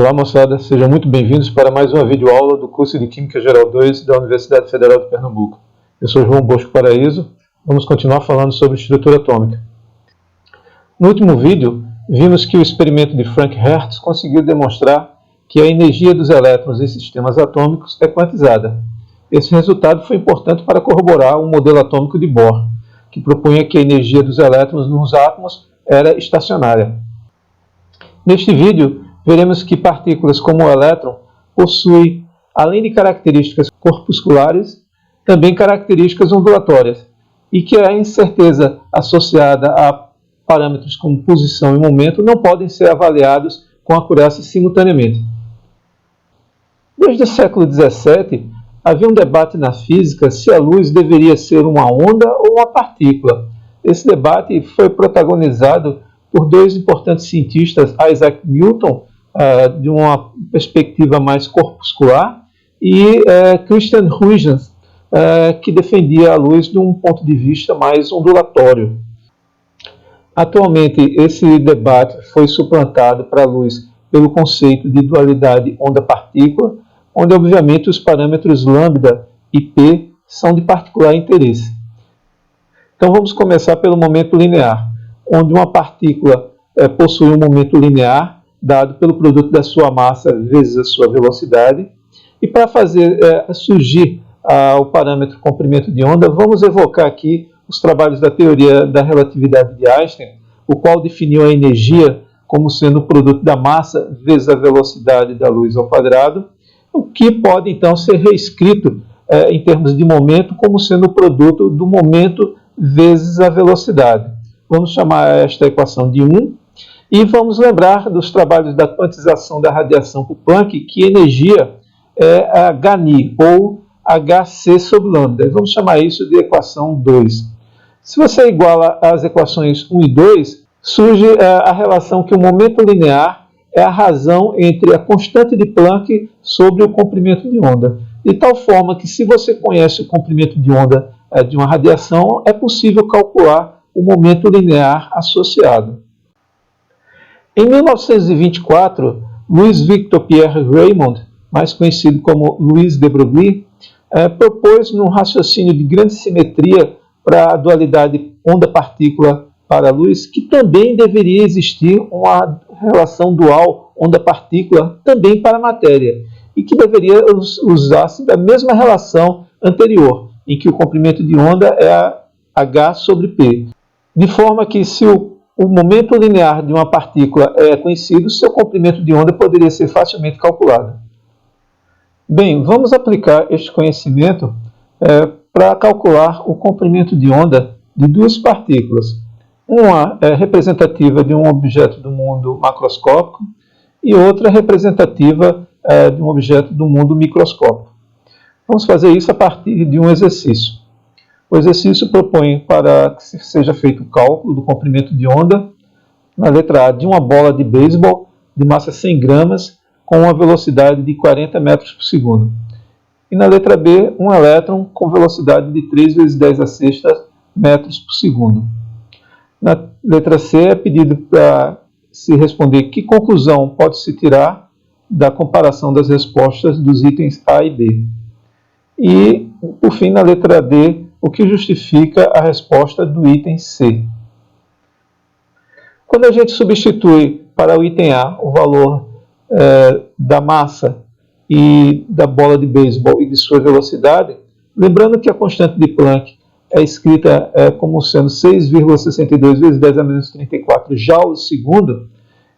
Olá moçada, sejam muito bem-vindos para mais uma videoaula do curso de Química Geral 2 da Universidade Federal de Pernambuco. Eu sou João Bosco Paraíso, vamos continuar falando sobre estrutura atômica. No último vídeo, vimos que o experimento de Frank Hertz conseguiu demonstrar que a energia dos elétrons em sistemas atômicos é quantizada. Esse resultado foi importante para corroborar o modelo atômico de Bohr, que propunha que a energia dos elétrons nos átomos era estacionária. Neste vídeo, veremos que partículas como o elétron possuem, além de características corpusculares, também características ondulatórias, e que a incerteza associada a parâmetros como posição e momento não podem ser avaliados com acurácia simultaneamente. Desde o século XVII, havia um debate na física se a luz deveria ser uma onda ou uma partícula. Esse debate foi protagonizado por dois importantes cientistas, Isaac Newton, de uma perspectiva mais corpuscular, e Christian Huygens, que defendia a luz de um ponto de vista mais ondulatório. Atualmente, esse debate foi suplantado para a luz pelo conceito de dualidade onda-partícula, onde, obviamente, os parâmetros lambda e p são de particular interesse. Então, vamos começar pelo momento linear, onde uma partícula possui um momento linear dado pelo produto da sua massa vezes a sua velocidade. E para fazer surgir o parâmetro comprimento de onda, vamos evocar aqui os trabalhos da teoria da relatividade de Einstein, o qual definiu a energia como sendo o produto da massa vezes a velocidade da luz ao quadrado, o que pode então ser reescrito em termos de momento como sendo o produto do momento vezes a velocidade. Vamos chamar esta equação de 1 e vamos lembrar dos trabalhos da quantização da radiação por Planck, que energia é hν, ou hc sobre lambda. Vamos chamar isso de equação 2. Se você iguala as equações 1 e 2, surge a relação que o momento linear é a razão entre a constante de Planck sobre o comprimento de onda. De tal forma que, se você conhece o comprimento de onda de uma radiação, é possível calcular o momento linear associado. Em 1924, Louis Victor Pierre Raymond, mais conhecido como Louis de Broglie, propôs num raciocínio de grande simetria para a dualidade onda-partícula para a luz que também deveria existir uma relação dual onda-partícula também para a matéria, e que deveria usar-se da mesma relação anterior, em que o comprimento de onda é h sobre p. De forma que, se o momento linear de uma partícula é conhecido, seu comprimento de onda poderia ser facilmente calculado. Bem, vamos aplicar este conhecimento para calcular o comprimento de onda de duas partículas. Uma é representativa de um objeto do mundo macroscópico e outra representativa de um objeto do mundo microscópico. Vamos fazer isso a partir de um exercício. O exercício propõe para que seja feito o cálculo do comprimento de onda, na letra A, de uma bola de beisebol de massa 100 gramas com uma velocidade de 40 metros por segundo. E na letra B, um elétron com velocidade de 3 vezes 10 a sexta metros por segundo. Na letra C é pedido para se responder que conclusão pode-se tirar da comparação das respostas dos itens A e B. E, por fim, na letra D, o que justifica a resposta do item C. Quando a gente substitui para o item A o valor da massa e da bola de beisebol e de sua velocidade, lembrando que a constante de Planck é escrita como sendo 6,62 vezes 10 a menos 34 joules segundo,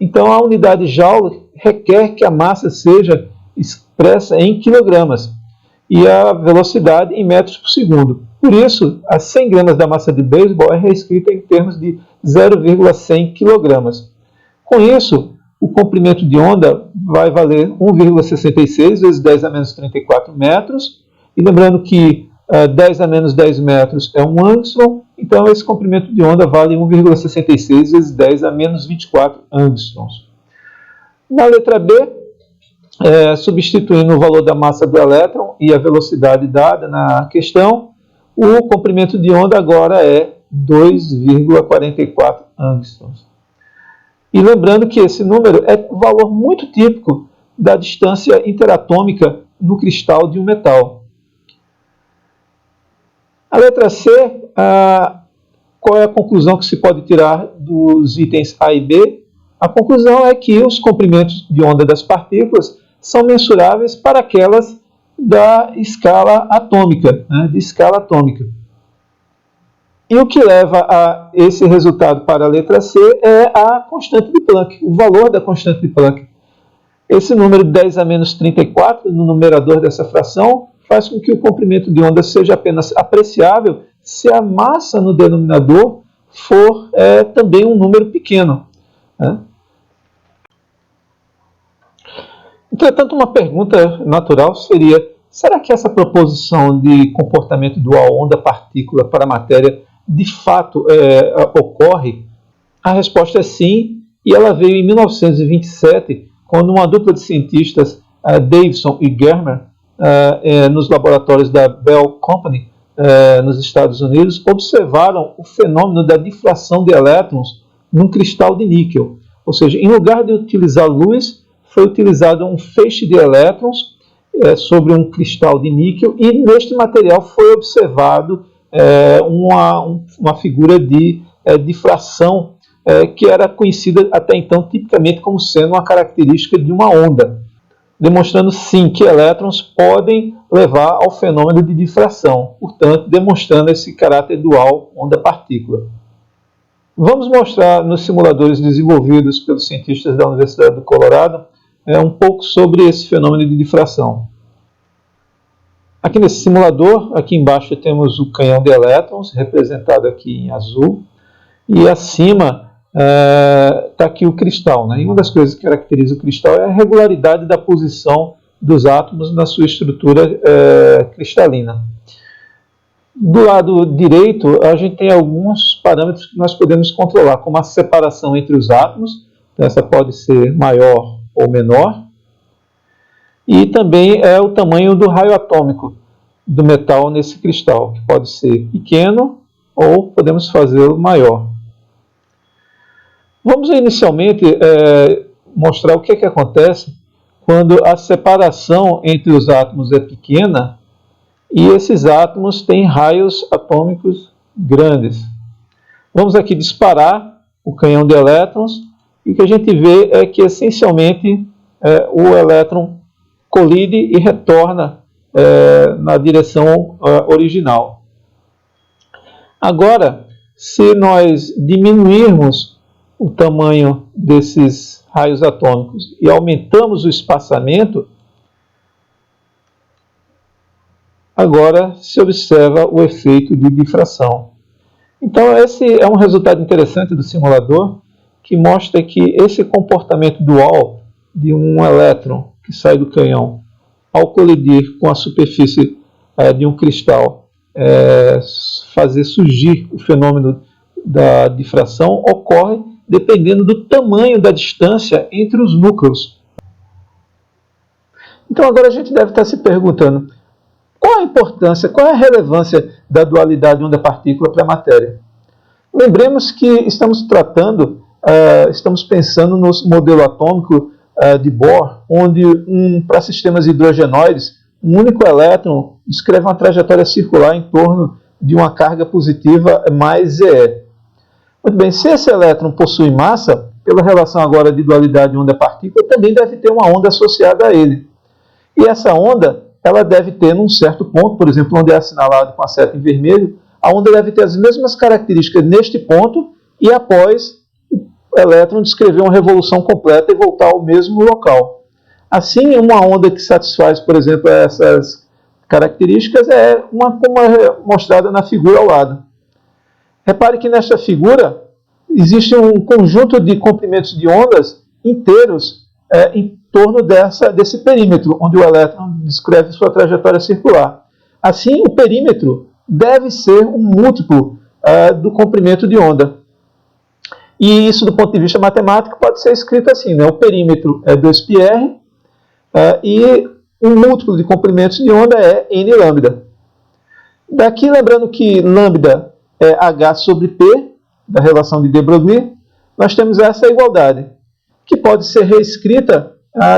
então a unidade joule requer que a massa seja expressa em quilogramas e a velocidade em metros por segundo. Por isso, as 100 gramas da massa de beisebol é reescrita em termos de 0,100 kg. Com isso, o comprimento de onda vai valer 1,66 vezes 10 a menos 34 metros. E lembrando que 10 a menos 10 metros é 1 angstrom, então esse comprimento de onda vale 1,66 vezes 10 a menos 24 angstroms. Na letra B, substituindo o valor da massa do elétron e a velocidade dada na questão, o comprimento de onda agora é 2,44 angstroms. E lembrando que esse número é um valor muito típico da distância interatômica no cristal de um metal. A letra C, qual é a conclusão que se pode tirar dos itens A e B? A conclusão é que os comprimentos de onda das partículas são mensuráveis para aquelas da escala atômica, né, de escala atômica. E o que leva a esse resultado para a letra C é a constante de Planck, o valor da constante de Planck. Esse número 10 a menos 34 no numerador dessa fração faz com que o comprimento de onda seja apenas apreciável se a massa no denominador for também um número pequeno, né? Entretanto, uma pergunta natural seria: será que essa proposição de comportamento dual onda-partícula para a matéria de fato ocorre? A resposta é sim, e ela veio em 1927, quando uma dupla de cientistas, Davidson e Germer, nos laboratórios da Bell Company, nos Estados Unidos, observaram o fenômeno da difração de elétrons num cristal de níquel. Ou seja, em lugar de utilizar luz, foi utilizado um feixe de elétrons sobre um cristal de níquel, e neste material foi observado uma figura de difração que era conhecida até então tipicamente como sendo uma característica de uma onda, demonstrando sim que elétrons podem levar ao fenômeno de difração, portanto demonstrando esse caráter dual onda-partícula. Vamos mostrar nos simuladores desenvolvidos pelos cientistas da Universidade do Colorado um pouco sobre esse fenômeno de difração. Aqui nesse simulador, aqui embaixo temos o canhão de elétrons, representado aqui em azul, e acima está aqui o cristal, né? E uma das coisas que caracteriza o cristal é a regularidade da posição dos átomos na sua estrutura cristalina. Do lado direito, a gente tem alguns parâmetros que nós podemos controlar, como a separação entre os átomos, essa pode ser maior ou menor, e também o tamanho do raio atômico do metal nesse cristal, que pode ser pequeno ou podemos fazê-lo maior. Vamos inicialmente mostrar o que acontece quando a separação entre os átomos é pequena e esses átomos têm raios atômicos grandes. Vamos aqui disparar o canhão de elétrons e o que a gente vê é que essencialmente o elétron colide e retorna na direção original. Agora, se nós diminuirmos o tamanho desses raios atômicos e aumentamos o espaçamento, agora se observa o efeito de difração. Então esse é um resultado interessante do simulador, que mostra que esse comportamento dual de um elétron que sai do canhão ao colidir com a superfície de um cristal, fazer surgir o fenômeno da difração, ocorre dependendo do tamanho da distância entre os núcleos. Então agora a gente deve estar se perguntando: qual a importância, qual é a relevância da dualidade onda-partícula para a matéria? Lembremos que estamos pensando no modelo atômico de Bohr, onde para sistemas hidrogenoides, um único elétron descreve uma trajetória circular em torno de uma carga positiva mais Ze. Muito bem, se esse elétron possui massa, pela relação agora de dualidade onda-partícula, também deve ter uma onda associada a ele. E essa onda, ela deve ter num certo ponto, por exemplo, onde é assinalado com a seta em vermelho, a onda deve ter as mesmas características neste ponto e após o elétron descrever uma revolução completa e voltar ao mesmo local. Assim, uma onda que satisfaz, por exemplo, essas características é uma como é mostrada na figura ao lado. Repare que nesta figura existe um conjunto de comprimentos de ondas inteiros em torno desse perímetro, onde o elétron descreve sua trajetória circular. Assim, o perímetro deve ser um múltiplo do comprimento de onda. E isso, do ponto de vista matemático, pode ser escrito assim, né? O perímetro é 2πr e um múltiplo de comprimentos de onda é n lambda. Daqui, lembrando que lambda é h sobre p, da relação de de Broglie, nós temos essa igualdade, que pode ser reescrita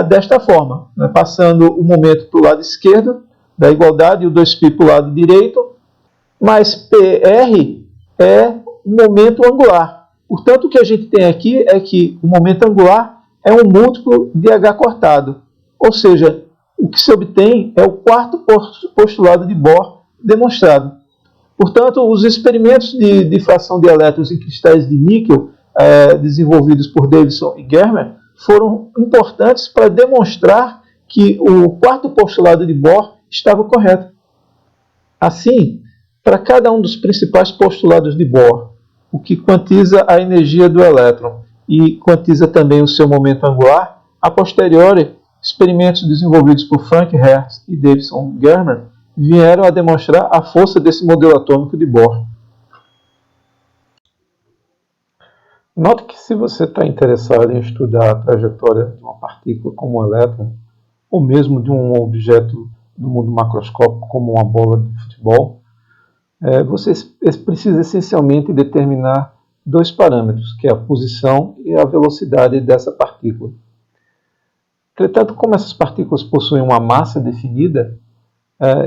desta forma, né, passando o momento para o lado esquerdo da igualdade e o 2π para o lado direito, mas PR é um momento angular. Portanto, o que a gente tem aqui é que o momento angular é um múltiplo de H cortado, ou seja, o que se obtém é o quarto postulado de Bohr demonstrado. Portanto, os experimentos de difração de elétrons em cristais de níquel desenvolvidos por Davidson e Germer foram importantes para demonstrar que o quarto postulado de Bohr estava correto. Assim, para cada um dos principais postulados de Bohr, o que quantiza a energia do elétron e quantiza também o seu momento angular, a posteriori, experimentos desenvolvidos por Frank Hertz e Davidson Germer vieram a demonstrar a força desse modelo atômico de Bohr. Note que se você está interessado em estudar a trajetória de uma partícula como um elétron, ou mesmo de um objeto do mundo macroscópico como uma bola de futebol, você precisa essencialmente determinar dois parâmetros, que é a posição e a velocidade dessa partícula. Entretanto, como essas partículas possuem uma massa definida,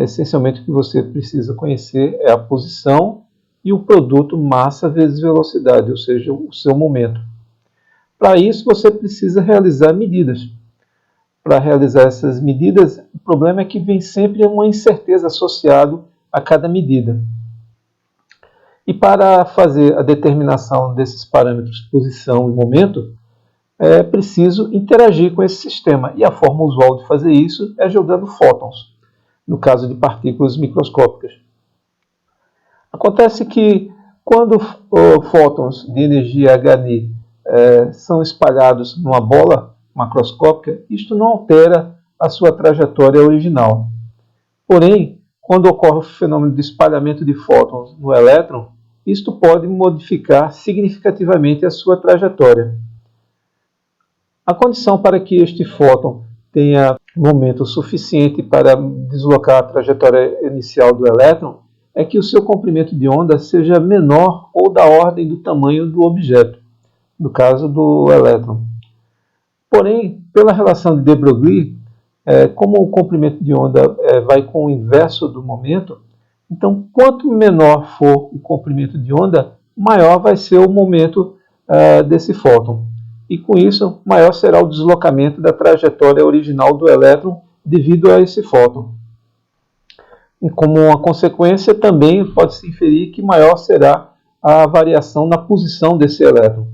essencialmente o que você precisa conhecer é a posição e o produto massa vezes velocidade, ou seja, o seu momento. Para isso, você precisa realizar medidas. Para realizar essas medidas, o problema é que vem sempre uma incerteza associada a cada medida. E para fazer a determinação desses parâmetros posição e momento, é preciso interagir com esse sistema. E a forma usual de fazer isso é jogando fótons, no caso de partículas microscópicas. Acontece que quando fótons de energia Hν são espalhados numa bola macroscópica, isto não altera a sua trajetória original. Porém, quando ocorre o fenômeno de espalhamento de fótons no elétron, isto pode modificar significativamente a sua trajetória. A condição para que este fóton tenha momento suficiente para deslocar a trajetória inicial do elétron é que o seu comprimento de onda seja menor ou da ordem do tamanho do objeto, no caso do elétron. Porém, pela relação de de Broglie, como o comprimento de onda vai com o inverso do momento, então quanto menor for o comprimento de onda, maior vai ser o momento desse fóton. E com isso, maior será o deslocamento da trajetória original do elétron devido a esse fóton. E como uma consequência, também pode-se inferir que maior será a variação na posição desse elétron.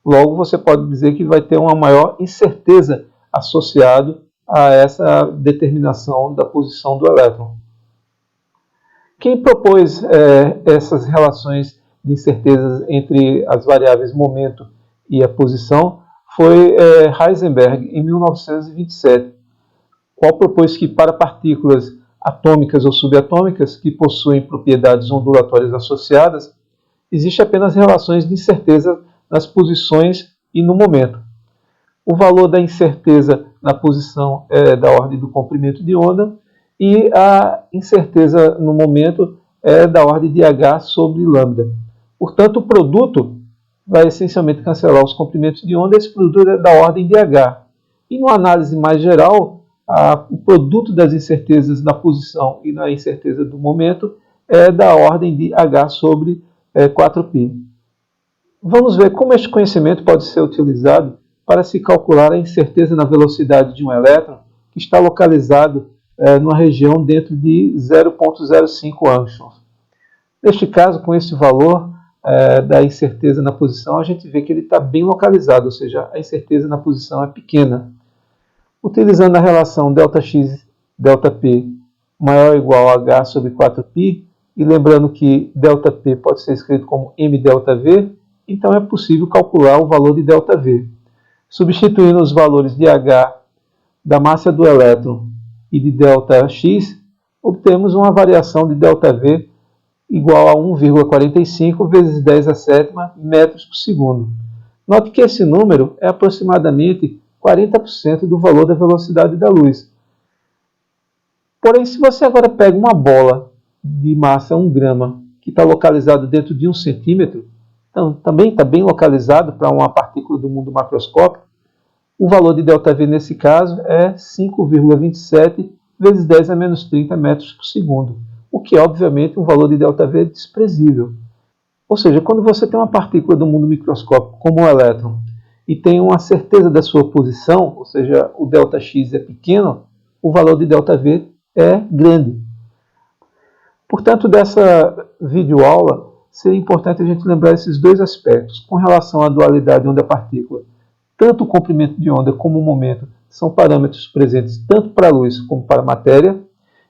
Logo, você pode dizer que vai ter uma maior incerteza associada a essa determinação da posição do elétron. Quem propôs essas relações de incertezas entre as variáveis momento e a posição foi Heisenberg, em 1927, qual propôs que para partículas atômicas ou subatômicas que possuem propriedades ondulatórias associadas, existe apenas relações de incerteza nas posições e no momento. O valor da incerteza na posição é da ordem do comprimento de onda e a incerteza no momento é da ordem de H sobre lambda. Portanto, o produto vai essencialmente cancelar os comprimentos de onda, esse produto é da ordem de H. E numa análise mais geral, o produto das incertezas na posição e na incerteza do momento é da ordem de H sobre 4π. Vamos ver como este conhecimento pode ser utilizado para se calcular a incerteza na velocidade de um elétron que está localizado numa região dentro de 0,05 angstroms. Neste caso, com esse valor da incerteza na posição, a gente vê que ele está bem localizado, ou seja, a incerteza na posição é pequena. Utilizando a relação ΔX, ΔP maior ou igual a H sobre 4π, e lembrando que ΔP pode ser escrito como mΔV, então é possível calcular o valor de ΔV. Substituindo os valores de H, da massa do elétron e de ΔX, obtemos uma variação de ΔV igual a 1,45 vezes 10 a sétima metros por segundo. Note que esse número é aproximadamente 40% do valor da velocidade da luz. Porém, se você agora pega uma bola de massa 1 grama, que está localizado dentro de 1 centímetro, então também está bem localizado para uma partícula do mundo macroscópico, O valor de ΔV nesse caso é 5,27 vezes 10 a menos 30 metros por segundo, o que é obviamente um valor de ΔV desprezível. Ou seja, quando você tem uma partícula do mundo microscópico como o elétron e tem uma certeza da sua posição, ou seja, o ΔX é pequeno, o valor de ΔV é grande. Portanto, dessa videoaula, seria importante a gente lembrar esses dois aspectos com relação à dualidade onda-partícula. Tanto o comprimento de onda como o momento são parâmetros presentes tanto para a luz como para a matéria,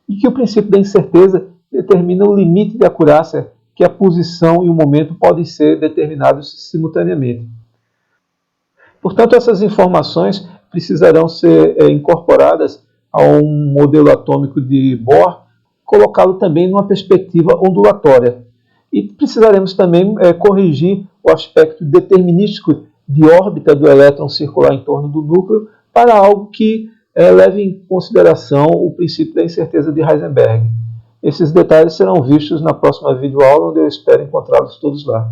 e que o princípio da incerteza determina o limite de acurácia que a posição e o momento podem ser determinados simultaneamente. Portanto, essas informações precisarão ser incorporadas a um modelo atômico de Bohr, colocá-lo também numa perspectiva ondulatória. E precisaremos também corrigir o aspecto determinístico de órbita do elétron circular em torno do núcleo para algo que leve em consideração o princípio da incerteza de Heisenberg. Esses detalhes serão vistos na próxima videoaula, onde eu espero encontrá-los todos lá.